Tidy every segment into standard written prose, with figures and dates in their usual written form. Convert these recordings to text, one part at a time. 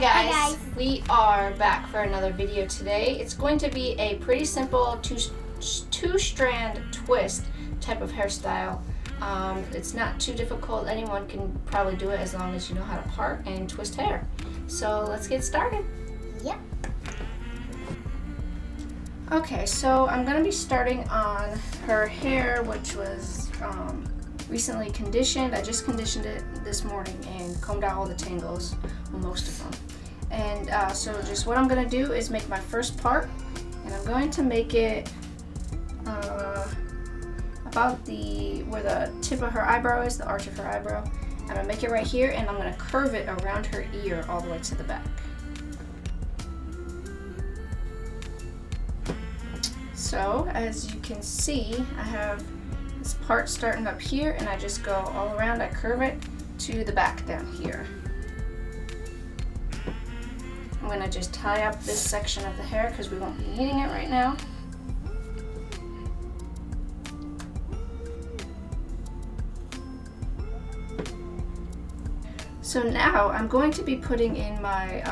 guys. Hi guys. We are back for another video today. It's going to be a pretty simple two-strand twist type of hairstyle. It's not too difficult. Anyone can probably do it as long as you know how to part and twist hair. So let's get started. Yep. Okay, so I'm going to be starting on her hair, which was recently conditioned. I just conditioned it this morning and combed out all the tangles, well, most of them. And so just what I'm going to do is make my first part, and I'm going to make it about where the tip of her eyebrow is, the arch of her eyebrow. I'm going to make it right here, and I'm going to curve it around her ear all the way to the back. So as you can see, I have this part starting up here, and I just go all around. I curve it to the back down here. I'm going to just tie up this section of the hair because we won't be needing it right now. So now I'm going to be putting in my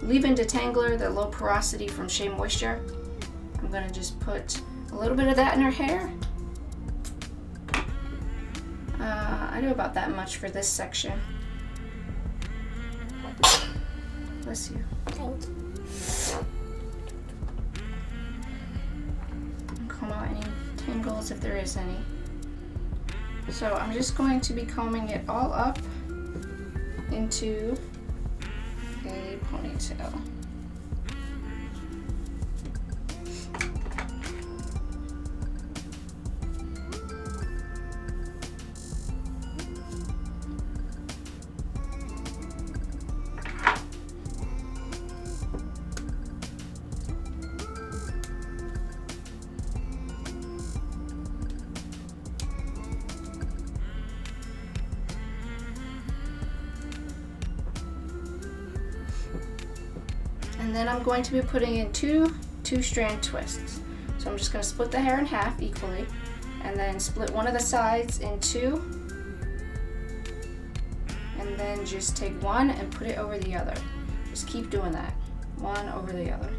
leave-in detangler, the low porosity from Shea Moisture. I'm going to just put a little bit of that in her hair. I do about that much for this section. Bless you. Thank you. And comb out any tangles if there is any. So I'm just going to be combing it all up into a ponytail. And then I'm going to be putting in two-strand twists. So I'm just going to split the hair in half equally, and then split one of the sides in two, and then just take one and put it over the other. Just keep doing that, one over the other.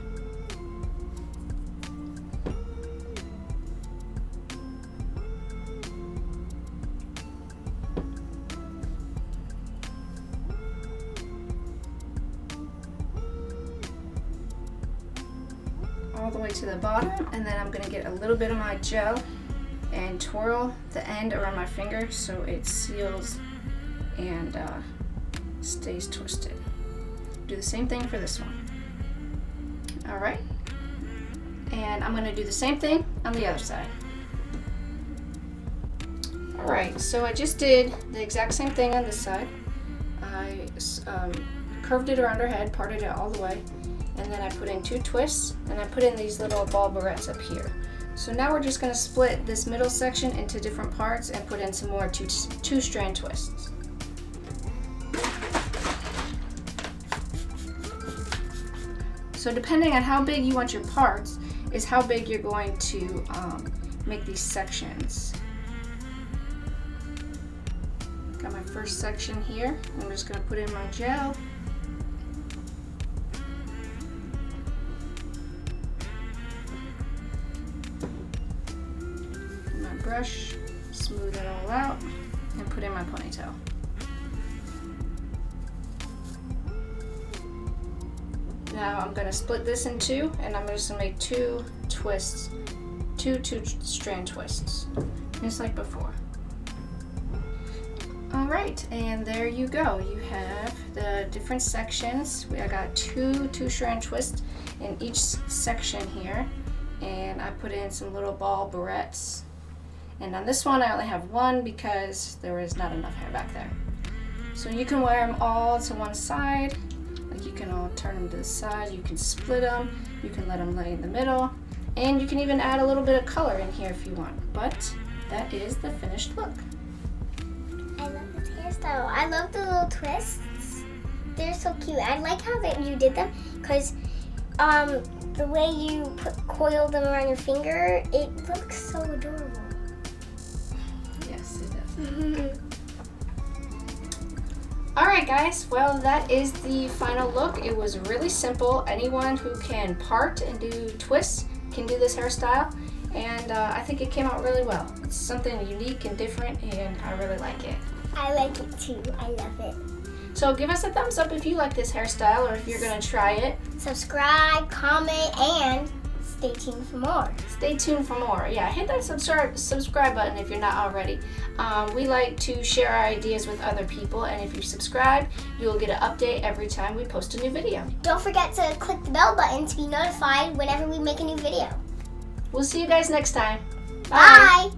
All the way to the bottom, and then I'm going to get a little bit of my gel and twirl the end around my finger so it seals and stays twisted. Do the same thing for this one. Alright, and I'm going to do the same thing on the other side. Alright, so I just did the exact same thing on this side. I curved it around her head, parted it all the way, and then I put in two twists, and I put in these little ball barrettes up here. So now we're just going to split this middle section into different parts and put in some more two-strand twists. So depending on how big you want your parts is how big you're going to make these sections. Got my first section here. I'm just going to put in my gel. Brush, smooth it all out, and put in my ponytail. Now I'm going to split this in two, and I'm just going to make two twists, two-strand twists, just like before. Alright, and there you go. You have the different sections. I got two-strand twists in each section here, and I put in some little ball barrettes. And on this one I only have one because there was not enough hair back there. So you can wear them all to one side, like you can all turn them to the side, you can split them, you can let them lay in the middle, and you can even add a little bit of color in here if you want. But that is the finished look. I love this hairstyle. I love the little twists. They're so cute. I like how you did them because the way you coil them around your finger, it looks so adorable. Yes, it does. Alright guys, well that is the final look. It was really simple. Anyone who can part and do twists can do this hairstyle, and I think it came out really well. It's something unique and different, and I really like it. I like it too. I love it. So give us a thumbs up if you like this hairstyle or if you're going to try it. Subscribe, comment, and stay tuned for more. Stay tuned for more. Yeah, hit that subscribe button if you're not already. We like to share our ideas with other people, and if you subscribe, you'll get an update every time we post a new video. Don't forget to click the bell button to be notified whenever we make a new video. We'll see you guys next time. Bye.